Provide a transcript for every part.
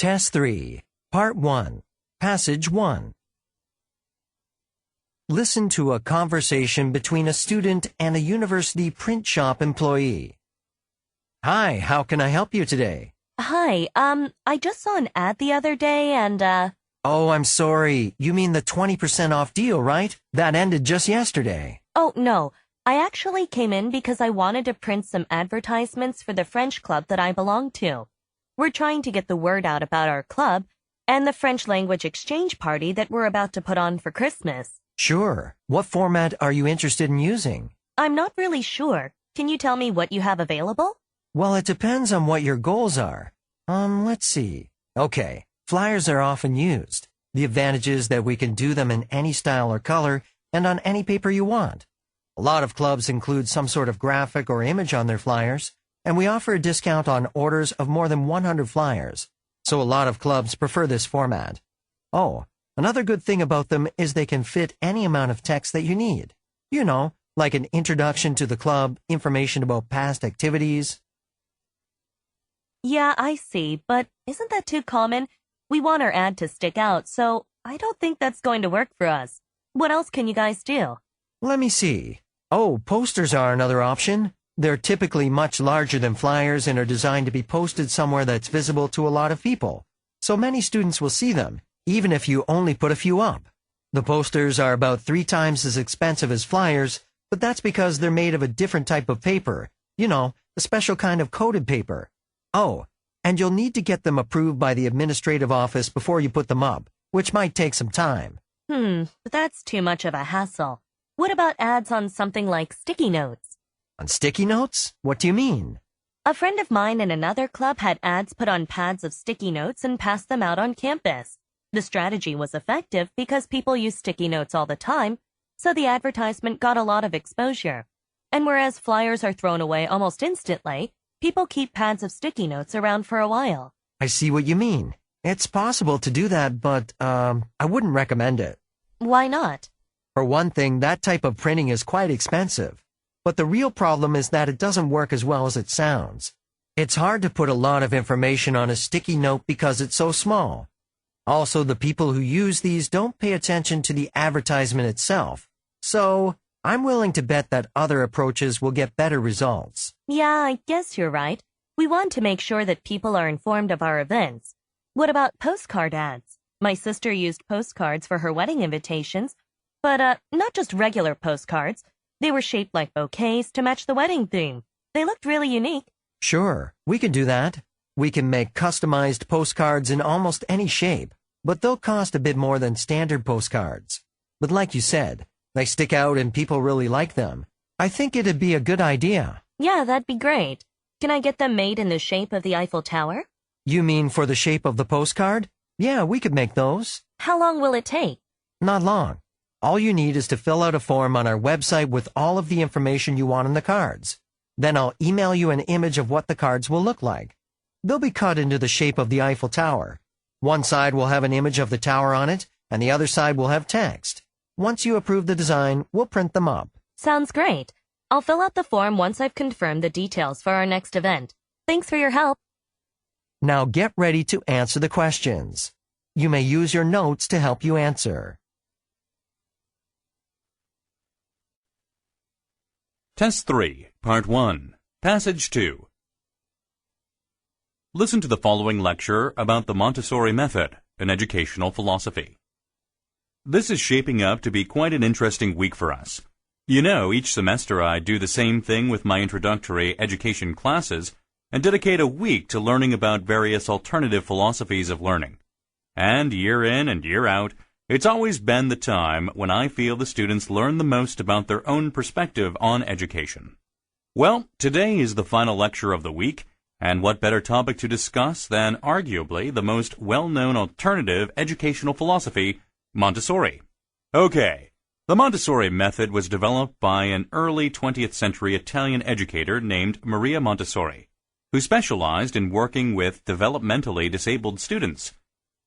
Test 3, Part 1, Passage 1. Listen to a conversation between a student and a university print shop employee. Hi, how can I help you today? Hi, I just saw an ad the other day and, Oh, I'm sorry. You mean the 20% off deal, right? That ended just yesterday. Oh, no. I actually came in because I wanted to print some advertisements for the French club that I belong to. We're trying to get the word out about our club and the French language exchange party that we're about to put on for Christmas. Sure. What format are you interested in using? I'm not really sure. Can you tell me what you have available? Well, it depends on what your goals are. Let's see. Okay, flyers are often used. The advantage is that we can do them in any style or color and on any paper you want. A lot of clubs include some sort of graphic or image on their flyers, and we offer a discount on orders of more than 100 flyers. So a lot of clubs prefer this format. Oh, another good thing about them is they can fit any amount of text that you need. You know, like an introduction to the club, information about past activities. Yeah, I see, but isn't that too common? We want our ad to stick out, so I don't think that's going to work for us. What else can you guys do? Let me see. Oh, posters are another option. They're typically much larger than flyers and are designed to be posted somewhere that's visible to a lot of people. So many students will see them, even if you only put a few up. The posters are about 3 times as expensive as flyers, but that's because they're made of a different type of paper. You know, a special kind of coated paper. Oh, and you'll need to get them approved by the administrative office before you put them up, which might take some time. But that's too much of a hassle. What about ads on something like sticky notes? On sticky notes? What do you mean? A friend of mine in another club had ads put on pads of sticky notes and passed them out on campus. The strategy was effective because people use sticky notes all the time, so the advertisement got a lot of exposure. And whereas flyers are thrown away almost instantly, people keep pads of sticky notes around for a while. I see what you mean. It's possible to do that, but, I wouldn't recommend it. Why not? For one thing, that type of printing is quite expensive. But the real problem is that it doesn't work as well as it sounds. It's hard to put a lot of information on a sticky note because it's so small. Also, the people who use these don't pay attention to the advertisement itself. So, I'm willing to bet that other approaches will get better results. Yeah, I guess you're right. We want to make sure that people are informed of our events. What about postcard ads? My sister used postcards for her wedding invitations, but not just regular postcards. They were shaped like bouquets to match the wedding theme. They looked really unique. Sure, we can do that. We can make customized postcards in almost any shape, but they'll cost a bit more than standard postcards. But like you said, they stick out and people really like them. I think it'd be a good idea. Yeah, that'd be great. Can I get them made in the shape of the Eiffel Tower? You mean for the shape of the postcard? Yeah, we could make those. How long will it take? Not long. All you need is to fill out a form on our website with all of the information you want on the cards. Then I'll email you an image of what the cards will look like. They'll be cut into the shape of the Eiffel Tower. One side will have an image of the tower on it, and the other side will have text. Once you approve the design, we'll print them up. Sounds great. I'll fill out the form once I've confirmed the details for our next event. Thanks for your help. Now get ready to answer the questions. You may use your notes to help you answer. Test 3, Part 1, Passage 2. Listen to the following lecture about the Montessori method in educational philosophy. This is shaping up to be quite an interesting week for us. You know, each semester I do the same thing with my introductory education classes and dedicate a week to learning about various alternative philosophies of learning. And year in and year out, it's always been the time when I feel the students learn the most about their own perspective on education. Well, today is the final lecture of the week, and what better topic to discuss than arguably the most well-known alternative educational philosophy, Montessori. Okay, the Montessori method was developed by an early 20th century Italian educator named Maria Montessori, who specialized in working with developmentally disabled students.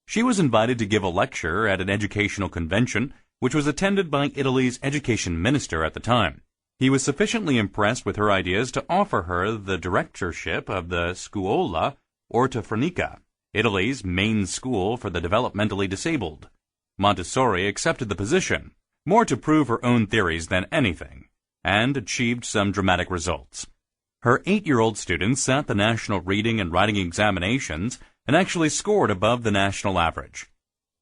She was invited to give a lecture at an educational convention, which was attended by Italy's education minister at the time. He was sufficiently impressed with her ideas to offer her the directorship of the Scuola Ortofrenica. Italy's main school for the developmentally disabled. Montessori accepted the position, more to prove her own theories than anything, and achieved some dramatic results. Her 8-year-old students sat the national reading and writing examinations and actually scored above the national average.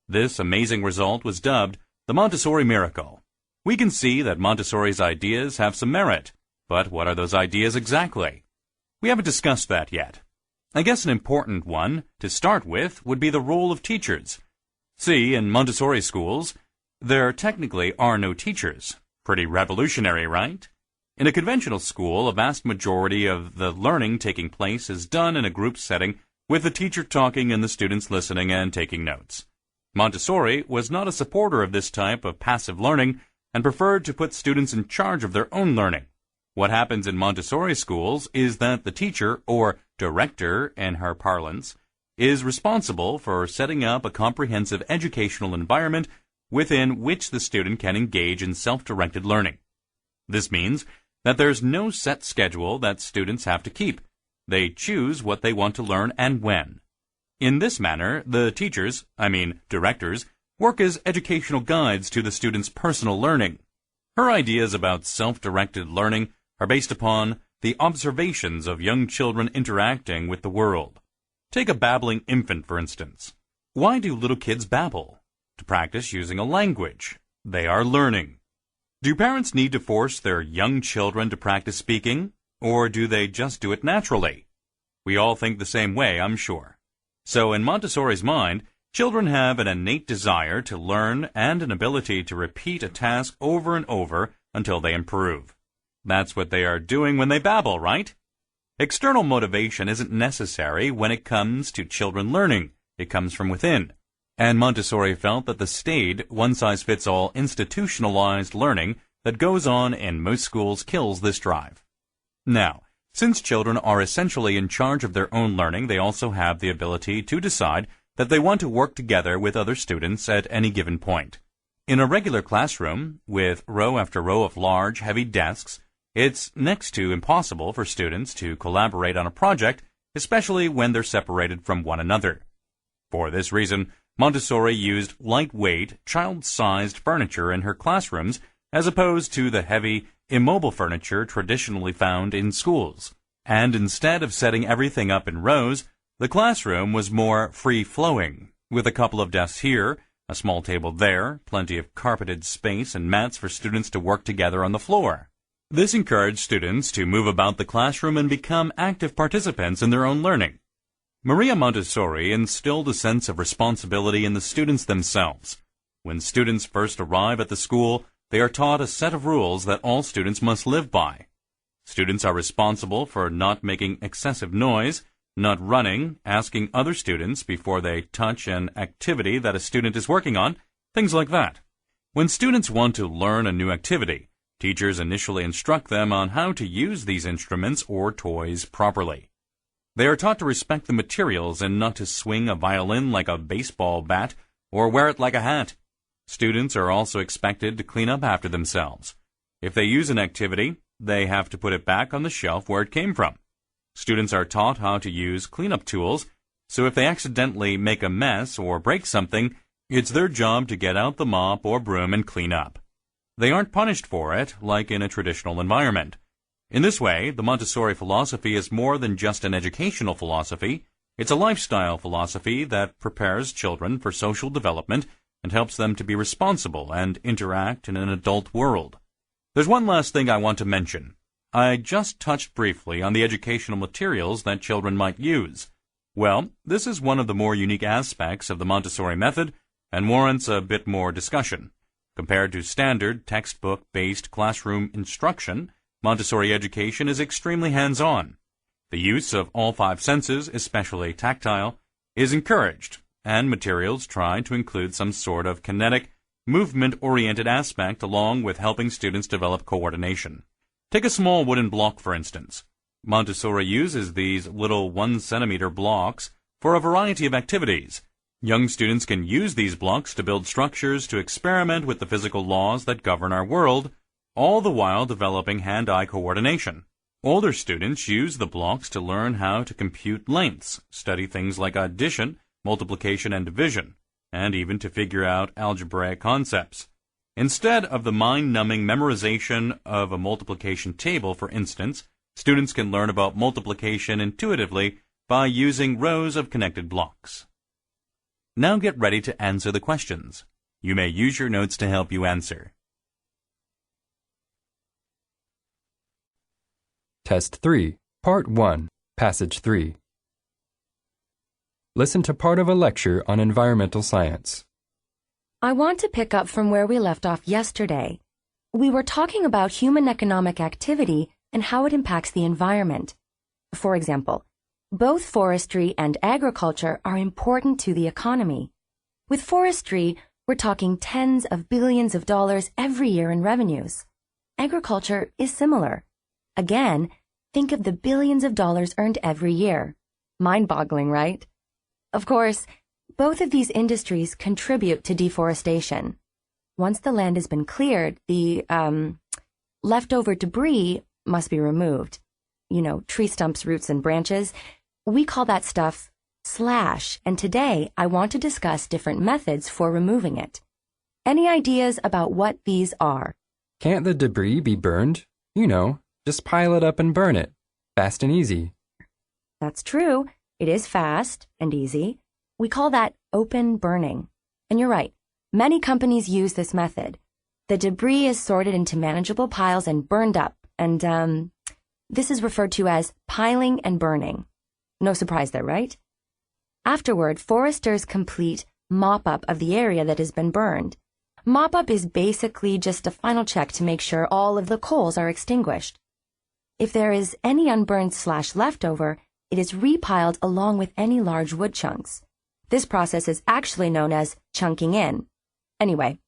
This amazing result was dubbed the Montessori miracle. We can see that Montessori's ideas have some merit, but what are those ideas exactly? We haven't discussed that yet. I guess an important one to start with would be the role of teachers. See, in Montessori schools, there technically are no teachers. Pretty revolutionary, right? In a conventional school, a vast majority of the learning taking place is done in a group setting with the teacher talking and the students listening and taking notes. Montessori was not a supporter of this type of passive learning and preferred to put students in charge of their own learning. What happens in Montessori schools is that the teacher, or director in her parlance, is responsible for setting up a comprehensive educational environment within which the student can engage in self-directed learning. This means that there's no set schedule that students have to keep. They choose what they want to learn and when. In this manner, the directors, work as educational guides to the student's personal learning. Her ideas about self-directed learning are based upon the observations of young children interacting with the world. Take a babbling infant, for instance. Why do little kids babble? To practice using a language. They are learning. Do parents need to force their young children to practice speaking, or do they just do it naturally? We all think the same way, I'm sure. So in Montessori's mind, children have an innate desire to learn and an ability to repeat a task over and over until they improve. That's what they are doing when they babble, right? External motivation isn't necessary when it comes to children learning. It comes from within. And Montessori felt that the staid, one-size-fits-all institutionalized learning that goes on in most schools kills this drive. Now, since children are essentially in charge of their own learning, they also have the ability to decide that they want to work together with other students at any given point. In a regular classroom, with row after row of large, heavy desks, it's next to impossible for students to collaborate on a project, especially when they're separated from one another. For this reason, Montessori used lightweight, child-sized furniture in her classrooms as opposed to the heavy, immobile furniture traditionally found in schools. And instead of setting everything up in rows, the classroom was more free-flowing, with a couple of desks here, a small table there, plenty of carpeted space and mats for students to work together on the floor. This encouraged students to move about the classroom and become active participants in their own learning. Maria Montessori instilled a sense of responsibility in the students themselves. When students first arrive at the school, they are taught a set of rules that all students must live by. Students are responsible for not making excessive noise, not running, asking other students before they touch an activity that a student is working on, things like that. When students want to learn a new activity, teachers initially instruct them on how to use these instruments or toys properly. They are taught to respect the materials and not to swing a violin like a baseball bat or wear it like a hat. Students are also expected to clean up after themselves. If they use an activity, they have to put it back on the shelf where it came from. Students are taught how to use cleanup tools, so if they accidentally make a mess or break something, it's their job to get out the mop or broom and clean up. They aren't punished for it, like in a traditional environment. In this way, the Montessori philosophy is more than just an educational philosophy. It's a lifestyle philosophy that prepares children for social development and helps them to be responsible and interact in an adult world. There's one last thing I want to mention. I just touched briefly on the educational materials that children might use. Well, this is one of the more unique aspects of the Montessori method and warrants a bit more discussion. Compared to standard textbook-based classroom instruction, Montessori education is extremely hands-on. The use of all 5 senses, especially tactile, is encouraged, and materials try to include some sort of kinetic, movement-oriented aspect along with helping students develop coordination. Take a small wooden block, for instance. Montessori uses these little 1-centimeter blocks for a variety of activities. Young students can use these blocks to build structures to experiment with the physical laws that govern our world, all the while developing hand-eye coordination. Older students use the blocks to learn how to compute lengths, study things like addition, multiplication and division, and even to figure out algebraic concepts. Instead of the mind-numbing memorization of a multiplication table, for instance, students can learn about multiplication intuitively by using rows of connected blocks. Now get ready to answer the questions. You may use your notes to help you answer. Test 3, Part 1, Passage 3. Listen to part of a lecture on environmental science. I want to pick up from where we left off yesterday. We were talking about human economic activity and how it impacts the environment. For example, both forestry and agriculture are important to the economy. With forestry, we're talking tens of billions of dollars every year in revenues. Agriculture is similar. Again, think of the billions of dollars earned every year. Mind-boggling, right? Of course, both of these industries contribute to deforestation. Once the land has been cleared, the leftover debris must be removed. You know, tree stumps, roots, and branches. We call that stuff slash, and today I want to discuss different methods for removing it. Any ideas about what these are? Can't the debris be burned? You know, just pile it up and burn it. Fast and easy. That's true. It is fast and easy. We call that open burning. And you're right, many companies use this method. The debris is sorted into manageable piles and burned up, and this is referred to as piling and burning. No surprise there, right? Afterward, foresters complete mop-up of the area that has been burned. Mop-up is basically just a final check to make sure all of the coals are extinguished. If there is any unburned slash leftover, it is repiled along with any large wood chunks. This process is actually known as chunking in. Anyway,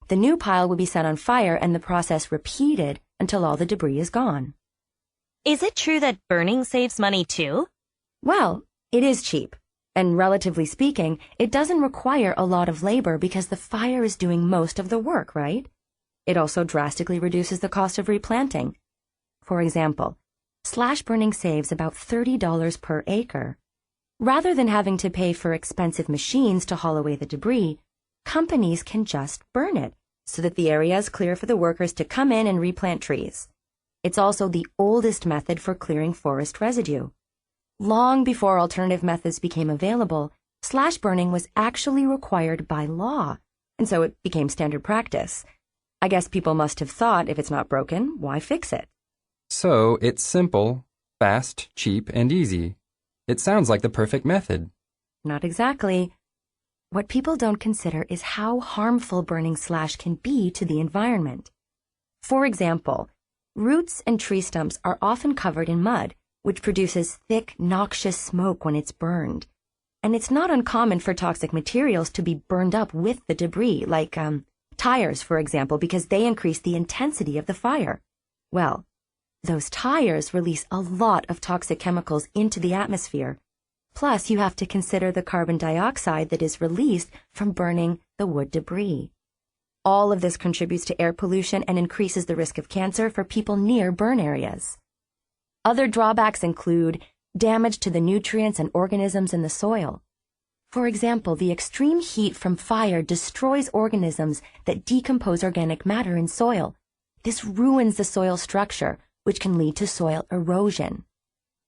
the new pile will be set on fire and the process repeated until all the debris is gone. Is it true that burning saves money too? Well, it is cheap. And relatively speaking, it doesn't require a lot of labor because the fire is doing most of the work, right? It also drastically reduces the cost of replanting. For example, slash burning saves about $30 per acre. Rather than having to pay for expensive machines to haul away the debris, companies can just burn it so that the area is clear for the workers to come in and replant trees. It's also the oldest method for clearing forest residue. Long before alternative methods became available, slash burning was actually required by law, and so it became standard practice. I guess people must have thought if it's not broken, why fix it? So, it's simple, fast, cheap, and easy. It sounds like the perfect method. Not exactly. What people don't consider is how harmful burning slash can be to the environment. For example, roots and tree stumps are often covered in mud, which produces thick, noxious smoke when it's burned. And it's not uncommon for toxic materials to be burned up with the debris, like tires, for example, because they increase the intensity of the fire. Well, those tires release a lot of toxic chemicals into the atmosphere. Plus, you have to consider the carbon dioxide that is released from burning the wood debris. All of this contributes to air pollution and increases the risk of cancer for people near burn areas. Other drawbacks include damage to the nutrients and organisms in the soil. For example, the extreme heat from fire destroys organisms that decompose organic matter in soil. This ruins the soil structure, which can lead to soil erosion.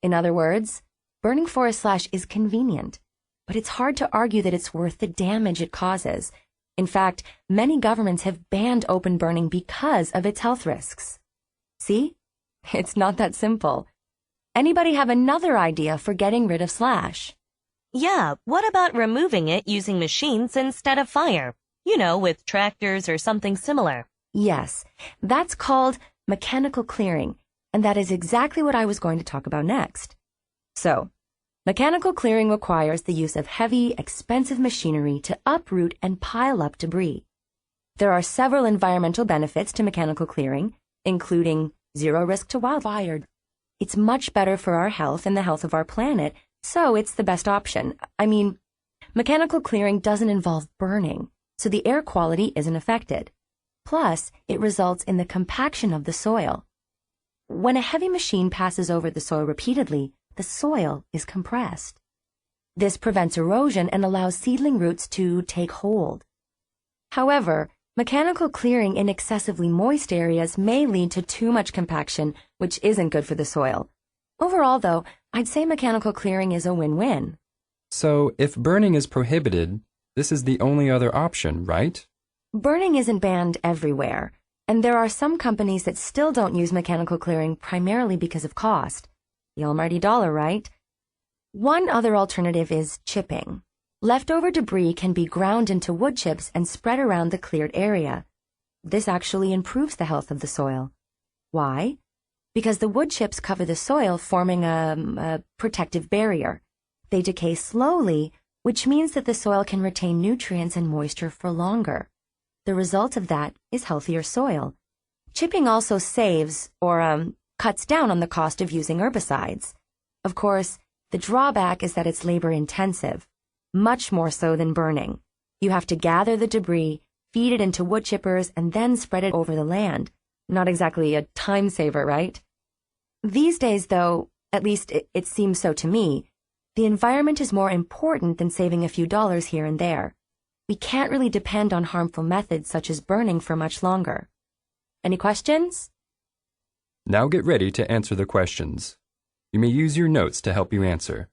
In other words, burning forest slash is convenient, but it's hard to argue that it's worth the damage it causes. In fact, many governments have banned open burning because of its health risks. See? It's not that simple. Anybody have another idea for getting rid of slash? Yeah, what about removing it using machines instead of fire? You know, with tractors or something similar. Yes, that's called mechanical clearing, and that is exactly what I was going to talk about next. So, mechanical clearing requires the use of heavy, expensive machinery to uproot and pile up debris. There are several environmental benefits to mechanical clearing, including zero risk to wildfire. It's much better for our health and the health of our planet, so it's the best option. I mean, mechanical clearing doesn't involve burning, so the air quality isn't affected. Plus, it results in the compaction of the soil. When a heavy machine passes over the soil repeatedly, the soil is compressed. This prevents erosion and allows seedling roots to take hold. However, mechanical clearing in excessively moist areas may lead to too much compaction, which isn't good for the soil. Overall, though, I'd say mechanical clearing is a win-win. So, if burning is prohibited, this is the only other option, right? Burning isn't banned everywhere, and there are some companies that still don't use mechanical clearing primarily because of cost. The almighty dollar, right? One other alternative is chipping. Leftover debris can be ground into wood chips and spread around the cleared area. This actually improves the health of the soil. Why? Because the wood chips cover the soil, forming a protective barrier. They decay slowly, which means that the soil can retain nutrients and moisture for longer. The result of that is healthier soil. Chipping also saves, or cuts down on the cost of using herbicides. Of course, the drawback is that it's labor-intensive, much more so than burning. You have to gather the debris, feed it into wood chippers, and then spread it over the land. Not exactly a time saver, right? These days, though, at least it seems so to me, the environment is more important than saving a few dollars here and there. We can't really depend on harmful methods such as burning for much longer. Any questions? Now get ready to answer the questions. You may use your notes to help you answer.